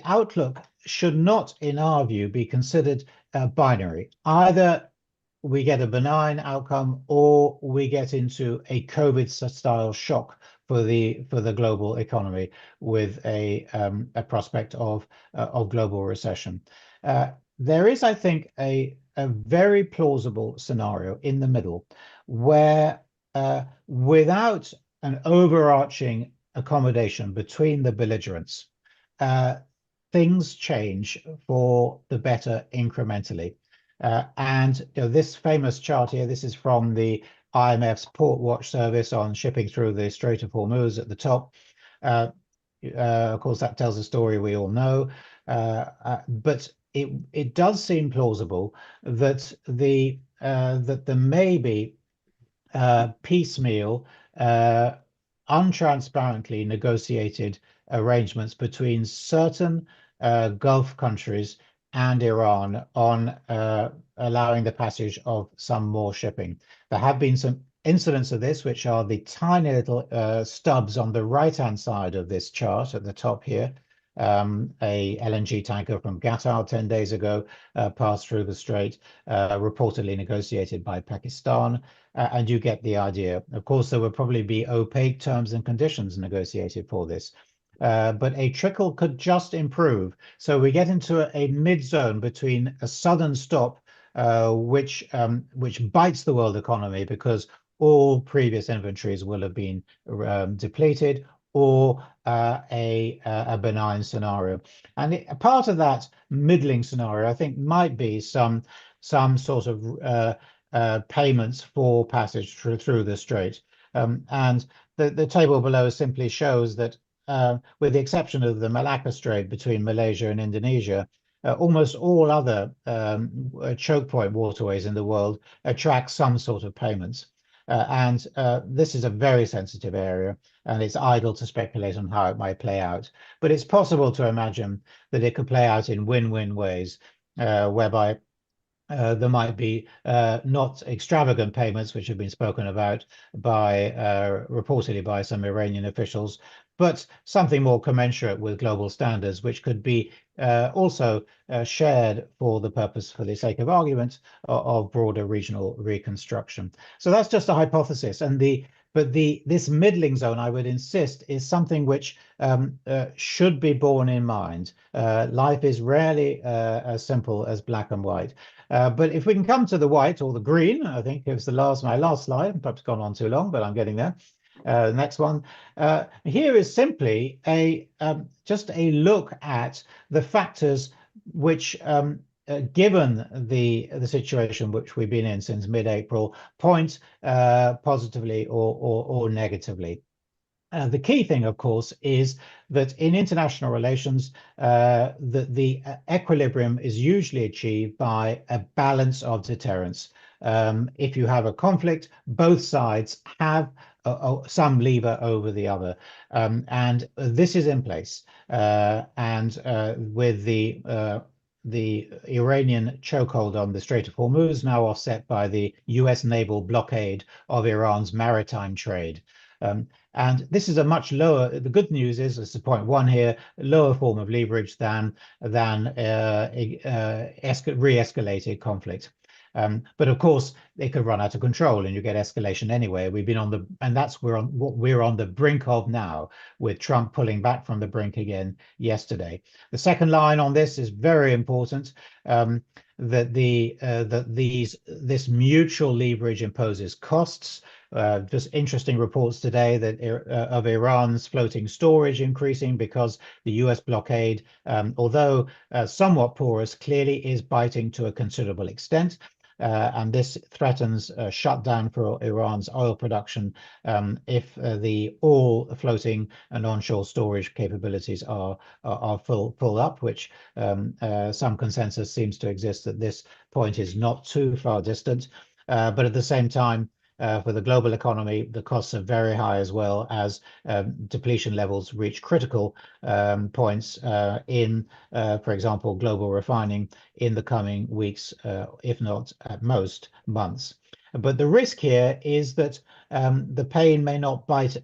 outlook should not, in our view, be considered binary. Either we get a benign outcome, or we get into a COVID-style shock for the global economy with a prospect of global recession. There is, I think, a very plausible scenario in the middle where, without an overarching accommodation between the belligerents, things change for the better incrementally. And this famous chart here, this is from the IMF's Port Watch service on shipping through the Strait of Hormuz at the top. Of course, that tells a story we all know, but it does seem plausible that there may be piecemeal, untransparently negotiated arrangements between certain Gulf countries and Iran on allowing the passage of some more shipping. There have been some incidents of this, which are the tiny little stubs on the right-hand side of this chart at the top here. A LNG tanker from Qatar 10 days ago passed through the strait, reportedly negotiated by Pakistan, and you get the idea. Of course, there will probably be opaque terms and conditions negotiated for this. But a trickle could just improve. So we get into a mid-zone between a sudden stop, which bites the world economy because all previous inventories will have been depleted, or a benign scenario. And part of that middling scenario, I think, might be some sort of payments for passage through the strait. And the table below simply shows that, with the exception of the Malacca Strait between Malaysia and Indonesia, almost all other choke point waterways in the world attract some sort of payments. And this is a very sensitive area, and it's idle to speculate on how it might play out. But it's possible to imagine that it could play out in win-win ways, whereby there might be not extravagant payments, which have been spoken about by reportedly by some Iranian officials, but something more commensurate with global standards, which could be also shared for the sake of argument of broader regional reconstruction. So that's just a hypothesis, and this middling zone, I would insist, is something which should be borne in mind. Life is rarely as simple as black and white. But if we can come to the white or the green, I think it was my last slide, perhaps gone on too long, but I'm getting there. Next one. Here is simply just a look at the factors which, given the situation which we've been in since mid-April, point positively or negatively. The key thing, of course, is that in international relations, the equilibrium is usually achieved by a balance of deterrence. If you have a conflict, both sides have some lever over the other, and this is in place. And with the Iranian chokehold on the Strait of Hormuz now offset by the US naval blockade of Iran's maritime trade. And this is a much lower, the good news is, this is point one here, lower form of leverage than re-escalated conflict. But of course, it could run out of control and you get escalation anyway. We've been and that's what we're on the brink of now, with Trump pulling back from the brink again yesterday. The second line on this is very important. that this mutual leverage imposes costs. Just interesting reports today that of Iran's floating storage increasing because the US blockade, although somewhat porous, clearly is biting to a considerable extent. And this threatens a shutdown for Iran's oil production if all floating and onshore storage capabilities are full up, which some consensus seems to exist at this point is not too far distant. But at the same time, for the global economy, the costs are very high as well as depletion levels reach critical points in, for example, global refining in the coming weeks, if not at most months. But the risk here is that the pain may not bite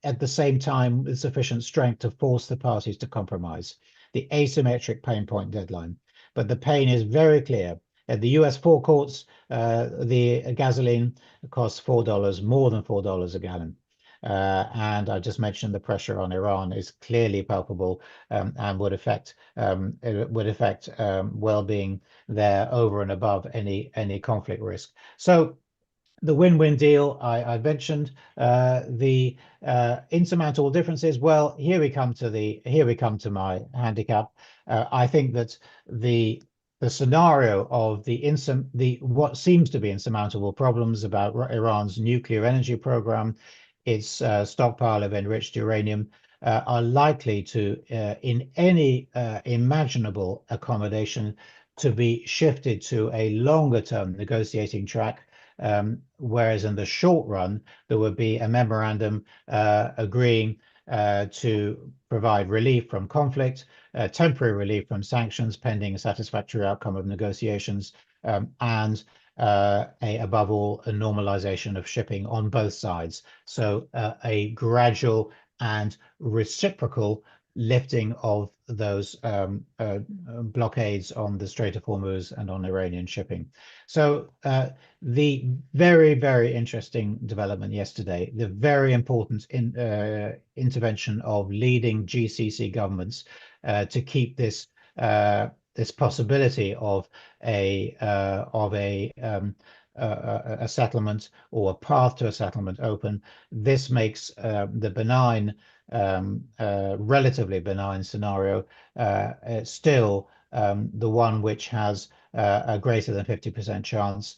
at the same time with sufficient strength to force the parties to compromise. The asymmetric pain point deadline. But the pain is very clear. At the US forecourts, the gasoline costs $4, more than $4 a gallon. And I just mentioned the pressure on Iran is clearly palpable and would affect well-being there over and above any conflict risk. So the win-win deal I mentioned, the insurmountable differences. Well, here we come to my handicap. I think that the scenario of what seems to be insurmountable problems about Iran's nuclear energy program, its stockpile of enriched uranium, are likely to, in any imaginable accommodation, to be shifted to a longer-term negotiating track. Whereas in the short run, there would be a memorandum agreeing to provide relief from conflict, temporary relief from sanctions pending a satisfactory outcome of negotiations, and above all, a normalization of shipping on both sides. So a gradual and reciprocal lifting of those blockades on the Strait of Hormuz and on Iranian shipping. So the very, very interesting development yesterday, the very important intervention of leading GCC governments to keep this possibility of a settlement or a path to a settlement open. This makes the benign, relatively benign scenario still the one which has a greater than 50% chance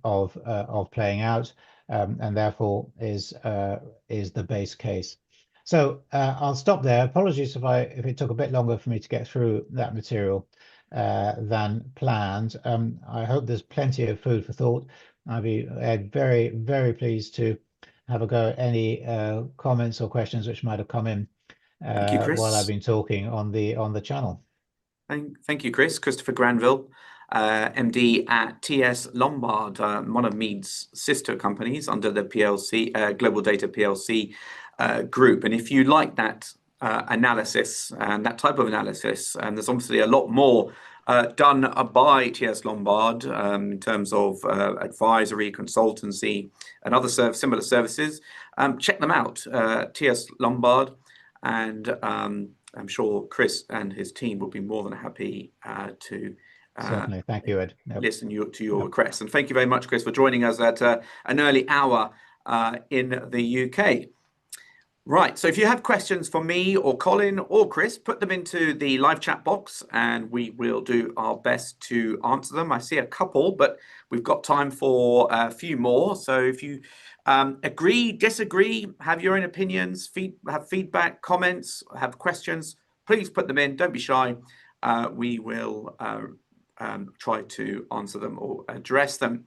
of playing out, and therefore is the base case. So I'll stop there. Apologies if it took a bit longer for me to get through that material than planned. I hope there's plenty of food for thought. I'd be very, very pleased to have a go at any comments or questions which might have come in
Thank you, Chris.
while I've been talking on the channel.
Thank you, Chris. Christopher Granville, MD at TS Lombard, one of MEED's sister companies under the PLC Global Data PLC group. And if you like that analysis and that type of analysis, and there's obviously a lot more done by TS Lombard in terms of advisory, consultancy, and other similar services, check them out, TS Lombard, and I'm sure Chris and his team will be more than happy to
certainly. Thank you, Ed.
Listen to your requests. And thank you very much, Chris, for joining us at an early hour in the UK. Right, so if you have questions for me or Colin or Chris, put them into the live chat box and we will do our best to answer them. I see a couple, but we've got time for a few more. So if you agree, disagree, have your own opinions, have feedback, comments, have questions, please put them in. Don't be shy. We will try to answer them or address them.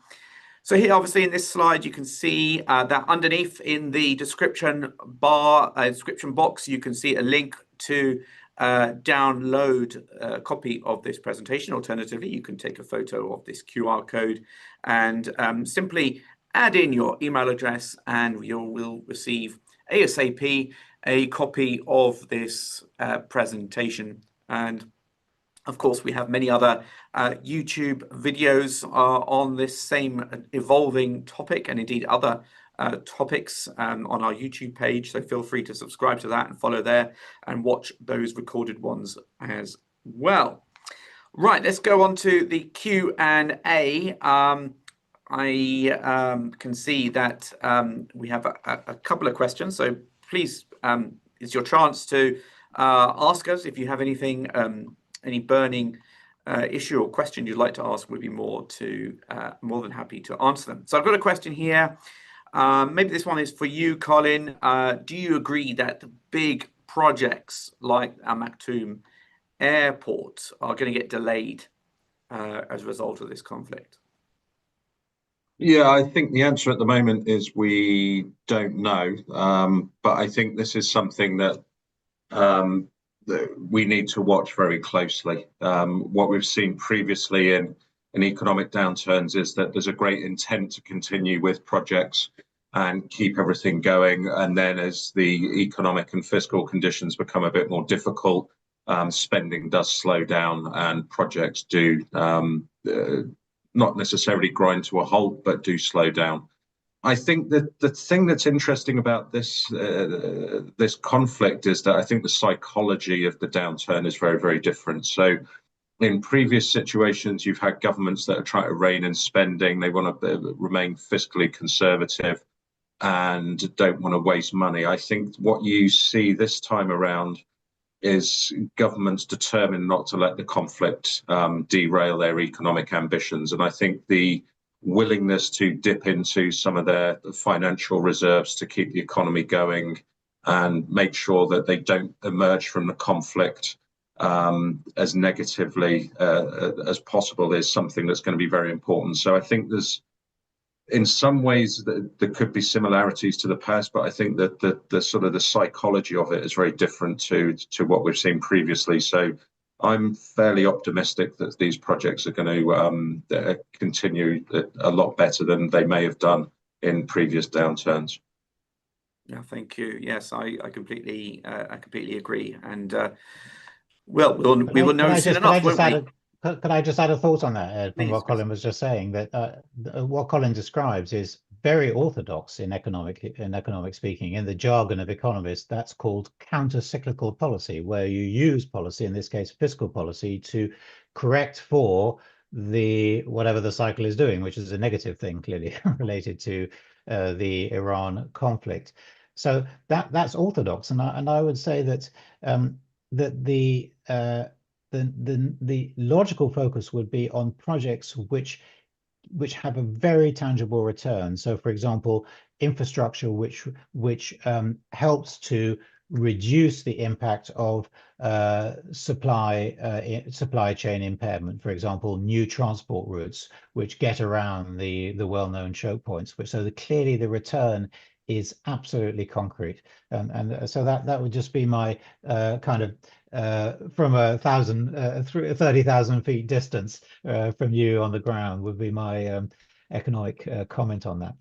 So here, obviously, in this slide, you can see that underneath in the description box, you can see a link to download a copy of this presentation. Alternatively, you can take a photo of this QR code and simply add in your email address, and you will receive ASAP a copy of this presentation. And of course, we have many other YouTube videos on this same evolving topic, and indeed other topics on our YouTube page. So feel free to subscribe to that and follow there and watch those recorded ones as well. Right, let's go on to the Q&A. I can see that we have a couple of questions, so please, it's your chance to ask us if you have anything, any burning issue or question you'd like to ask. We'd be more than happy to answer them. So I've got a question here. Maybe this one is for you, Colin. Do you agree that the big projects like Al Maktoum Airport are going to get delayed as a result of this conflict?
Yeah, I think the answer at the moment is we don't know. But I think this is something that we need to watch very closely. What we've seen previously in economic downturns is that there's a great intent to continue with projects and keep everything going. And then as the economic and fiscal conditions become a bit more difficult, spending does slow down and projects do not necessarily grind to a halt, but do slow down. I think that the thing that's interesting about this conflict is that I think the psychology of the downturn is very, very different. So in previous situations, you've had governments that are trying to rein in spending. They want to remain fiscally conservative and don't want to waste money. I think what you see this time around is governments determined not to let the conflict derail their economic ambitions. And I think the willingness to dip into some of their financial reserves to keep the economy going and make sure that they don't emerge from the conflict as negatively as possible is something that's going to be very important. So I think there's, in some ways, there could be similarities to the past, but I think that the sort of the psychology of it is very different to what we've seen previously. So I'm fairly optimistic that these projects are going to continue a lot better than they may have done in previous downturns.
Yeah, thank you. Yes, I completely agree. And well, we will know soon enough, won't we?
Could I just add a thought on that, Ed, from
Please,
what Colin was just saying, that what Colin describes is very orthodox in economic speaking. In the jargon of economists, that's called counter-cyclical policy, where you use policy, in this case fiscal policy, to correct for whatever the cycle is doing, which is a negative thing, clearly related to the Iran conflict. So that's orthodox, and I would say that the logical focus would be on projects which have a very tangible return. So, for example, infrastructure which helps to reduce the impact of supply chain impairment. For example, new transport routes which get around the well-known choke points. So clearly the return is absolutely concrete, and so that would just be my kind of from 30,000 feet distance from you on the ground would be my economic comment on that.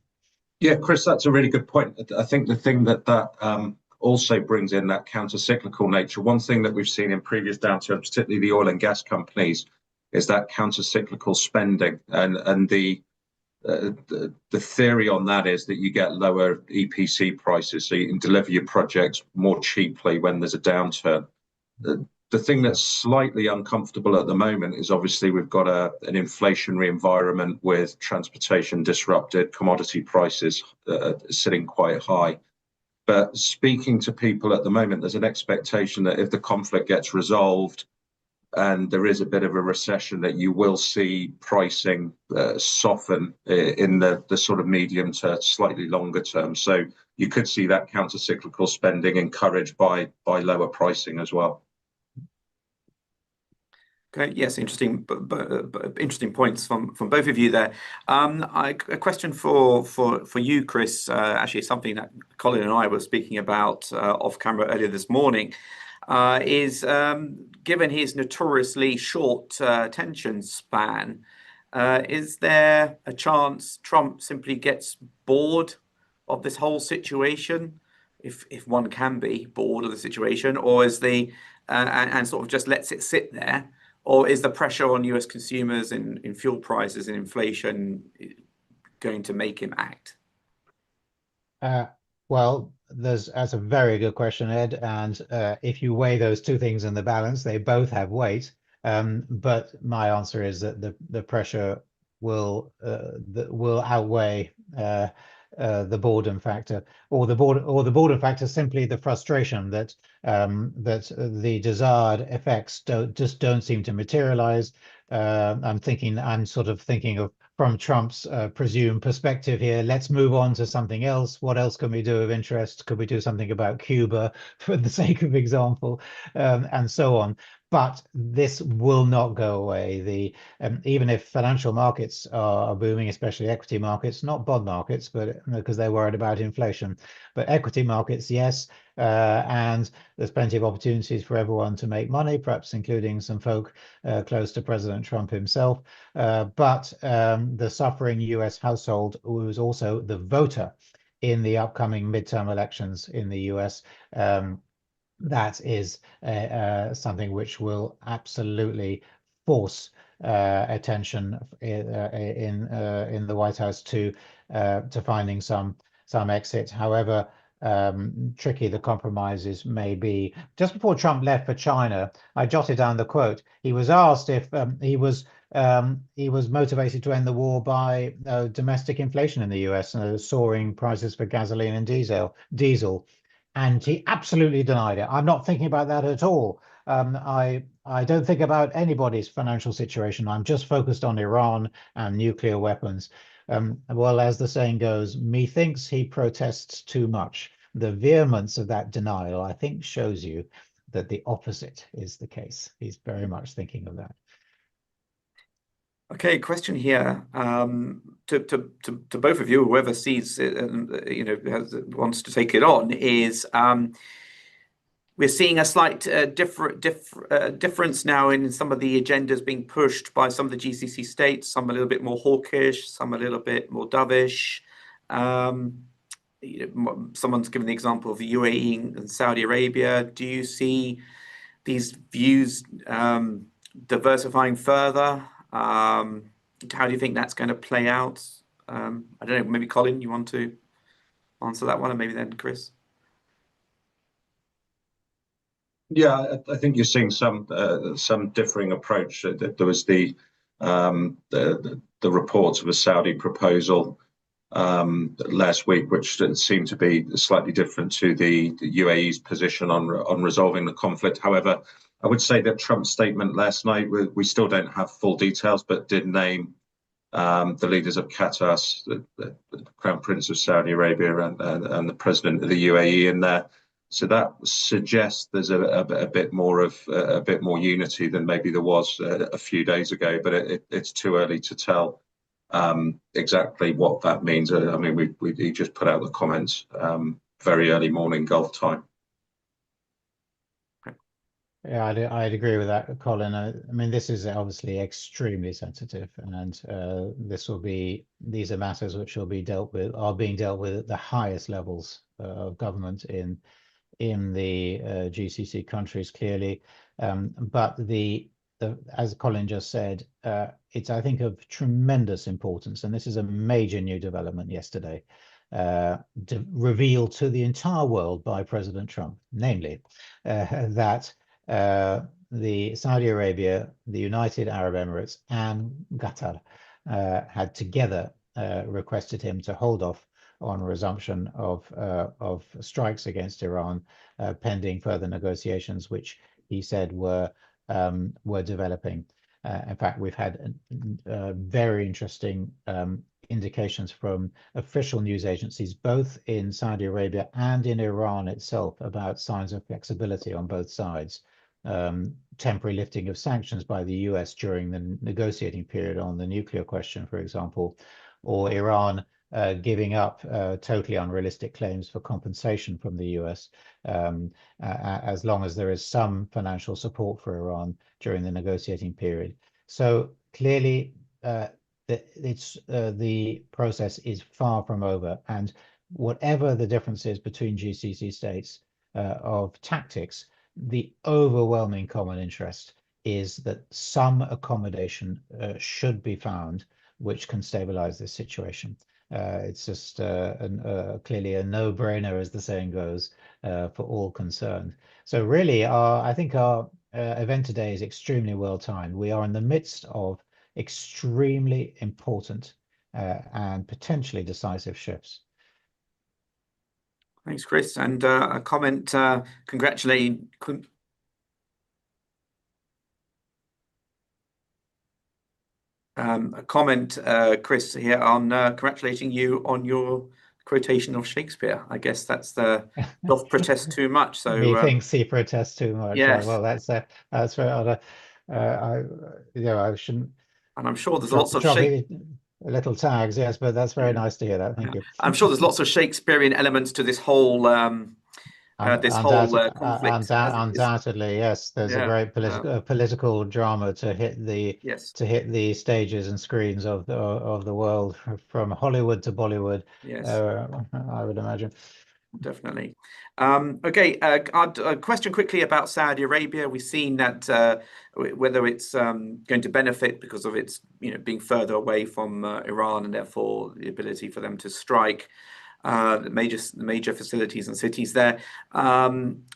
Yeah, Chris, that's a really good point. I think the thing that also brings in that counter-cyclical nature. One thing that we've seen in previous downturns, particularly the oil and gas companies, is that counter-cyclical spending, and the theory on that is that you get lower EPC prices, so you can deliver your projects more cheaply when there's a downturn. The thing that's slightly uncomfortable at the moment is obviously we've got an inflationary environment with transportation disrupted, commodity prices sitting quite high. But speaking to people at the moment, there's an expectation that if the conflict gets resolved and there is a bit of a recession, that you will see pricing soften in the sort of medium to slightly longer term. So you could see that counter-cyclical spending encouraged by lower pricing as well.
Okay. Yes, interesting, but interesting points from both of you there. A question for you, Chris. Actually, something that Colin and I were speaking about off camera earlier this morning. Is given his notoriously short attention span, is there a chance Trump simply gets bored of this whole situation, if one can be bored of the situation, or is and sort of just lets it sit there, or is the pressure on US consumers in fuel prices and inflation going to make him act?
Well, that's a very good question, Ed. And if you weigh those two things in the balance, they both have weight. But my answer is that the pressure will outweigh the boredom factor, or the boredom factor simply the frustration that that the desired effects don't seem to materialize. I'm sort of thinking of from Trump's presumed perspective here. Let's move on to something else. What else can we do of interest? Could we do something about Cuba, for the sake of example, and so on? But this will not go away. Even if financial markets are booming, especially equity markets, not bond markets, but because they're worried about inflation, but equity markets, yes. And there's plenty of opportunities for everyone to make money, perhaps including some folk close to President Trump himself. But the suffering US household, who is also the voter in the upcoming midterm elections in the US, that is something which will absolutely force attention in the White House to finding some exit, however tricky the compromises may be. Just before Trump left for China, I jotted down the quote. He was asked if he was motivated to end the war by domestic inflation in the US, soaring prices for gasoline and diesel. And he absolutely denied it. I'm not thinking about that at all. I don't think about anybody's financial situation. I'm just focused on Iran and nuclear weapons. Well, as the saying goes, methinks he protests too much. The vehemence of that denial, I think, shows you that the opposite is the case. He's very much thinking of that.
Okay, question here to both of you, whoever sees it and wants to take it on, is we're seeing a slight difference now in some of the agendas being pushed by some of the GCC states. Some a little bit more hawkish, some a little bit more dovish. Someone's given the example of the UAE and Saudi Arabia. Do you see these views diversifying further? How do you think that's going to play out? I don't know, maybe Colin, you want to answer that one, and maybe then Chris?
Yeah, I think you're seeing some differing approach. There was the reports of a Saudi proposal last week, which seemed to be slightly different to the UAE's position on resolving the conflict. However, I would say that Trump's statement last night, we still don't have full details, but did name the leaders of Qatar, the Crown Prince of Saudi Arabia, and the President of the UAE in there. So that suggests there's a bit more unity than maybe there was a few days ago, but it's too early to tell exactly what that means. I mean, he just put out the comments very early morning Gulf time.
Yeah, I'd agree with that, Colin. I mean, this is obviously extremely sensitive, and these are matters which are being dealt with at the highest levels of government in the GCC countries, clearly. But as Colin just said, it's, I think, of tremendous importance, and this is a major new development yesterday, revealed to the entire world by President Trump, namely that the Saudi Arabia, the United Arab Emirates, and Qatar had together requested him to hold off on resumption of strikes against Iran, pending further negotiations, which he said were developing. In fact, we've had very interesting indications from official news agencies, both in Saudi Arabia and in Iran itself, about signs of flexibility on both sides. Temporary lifting of sanctions by the US during the negotiating period on the nuclear question, for example, or Iran giving up totally unrealistic claims for compensation from the US, as long as there is some financial support for Iran during the negotiating period. So clearly, the process is far from over, and whatever the differences between GCC states of tactics, the overwhelming common interest is that some accommodation should be found which can stabilize this situation. It's just clearly a no-brainer, as the saying goes, for all concerned. So really, I think our event today is extremely well timed. We are in the midst of extremely important and potentially decisive shifts.
Thanks, Chris. And a comment congratulating. A comment, Chris, here on congratulating you on your quotation of Shakespeare. I guess that's the doth protest too much. So
methinks he protests too much.
yes.
Well, that's very odd. I shouldn't.
And I'm sure there's lots of
little tags, yes, but that's very nice to hear that. Thank you.
I'm sure there's lots of Shakespearean elements to this whole conflict.
Undoubtedly, yes. There's a great political drama to hit the stages and screens of the world, from Hollywood to Bollywood.
Yes,
I would imagine.
Definitely. Okay, a question quickly about Saudi Arabia. We've seen that whether it's going to benefit because of its being further away from Iran, and therefore the ability for them to strike the major facilities and cities there.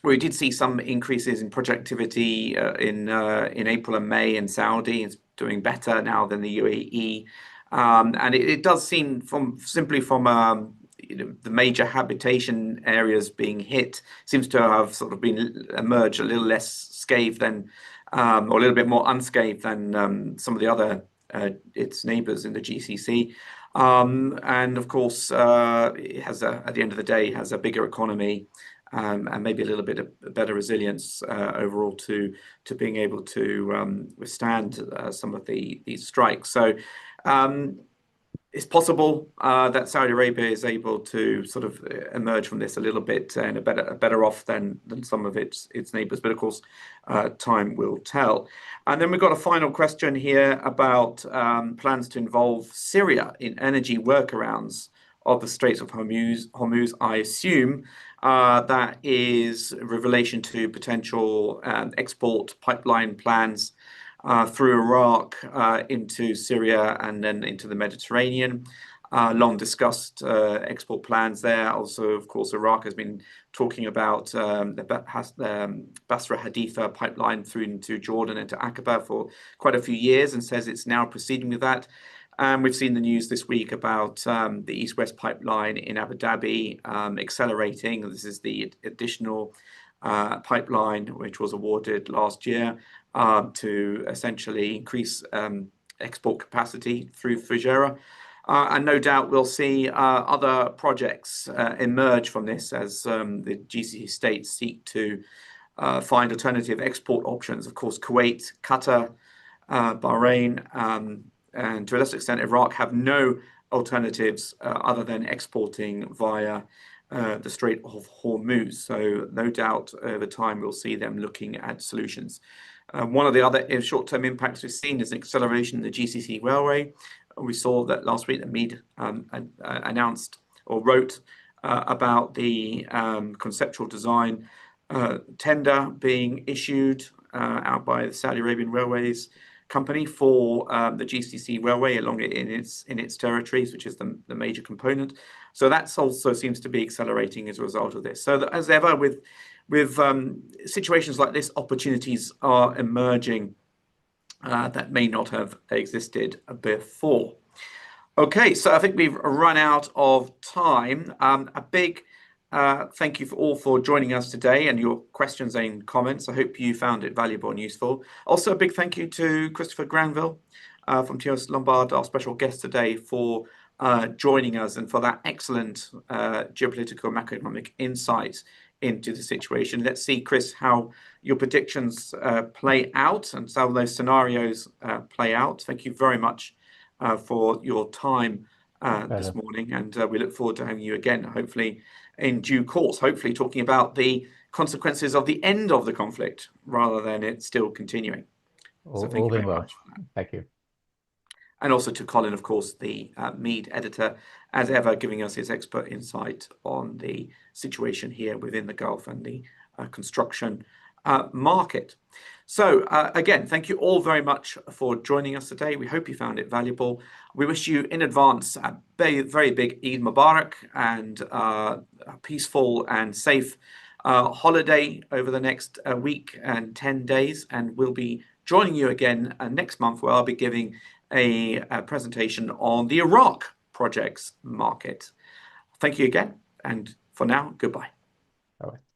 We did see some increases in project activity in April and May in Saudi. It's doing better now than the UAE, and it does seem from the major habitation areas being hit seems to have sort of emerged a little less scathed than, or a little bit more unscathed than some of the other its neighbours in the GCC. And of course, it has at the end of the day has a bigger economy, and maybe a little bit of better resilience overall to being able to withstand some of these strikes. So it's possible that Saudi Arabia is able to sort of emerge from this a little bit and better off than some of its neighbours. But of course, time will tell. And then we've got a final question here about plans to involve Syria in energy workarounds of the Strait of Hormuz. I assume that is in relation to potential export pipeline plans through Iraq into Syria and then into the Mediterranean. Long discussed export plans there. Also, of course, Iraq has been talking about the Basra Haditha pipeline through into Jordan and to Aqaba for quite a few years, and says it's now proceeding with that. And we've seen the news this week about the East-West pipeline in Abu Dhabi accelerating. This is the additional pipeline which was awarded last year to essentially increase export capacity through Fujairah. And no doubt we'll see other projects emerge from this as the GCC states seek to find alternative export options. Of course, Kuwait, Qatar, Bahrain, and to a lesser extent Iraq have no alternatives other than exporting via the Strait of Hormuz. So no doubt over time we'll see them looking at solutions. One of the other short-term impacts we've seen is an acceleration in the GCC railway. We saw that last week that MEED announced or wrote about the conceptual design tender being issued out by the Saudi Arabian Railways company for the GCC railway along in its territories, which is the major component. So that also seems to be accelerating as a result of this. So that, as ever with situations like this, opportunities are emerging that may not have existed before. Okay, so I think we've run out of time. A big thank you for joining us today and your questions and comments. I hope you found it valuable and useful. Also, a big thank you to Christopher Granville from TS Lombard, our special guest today, for joining us and for that excellent geopolitical macroeconomic insight into the situation. Let's see, Chris, how your predictions play out and how those scenarios play out. Thank you very much for your time this morning, and we look forward to having you again, hopefully in due course, hopefully talking about the consequences of the end of the conflict rather than it still continuing. So thank you very much for that.
Thank you.
And also to Colin, of course, the MEED editor, as ever, giving us his expert insight on the situation here within the Gulf and the construction market. So again, thank you all very much for joining us today. We hope you found it valuable. We wish you in advance a very, very big Eid Mubarak and a peaceful and safe holiday over the next week and 10 days, and we'll be joining you again next month, where I'll be giving a presentation on the Iraq projects market. Thank you again, and for now, goodbye.
Bye.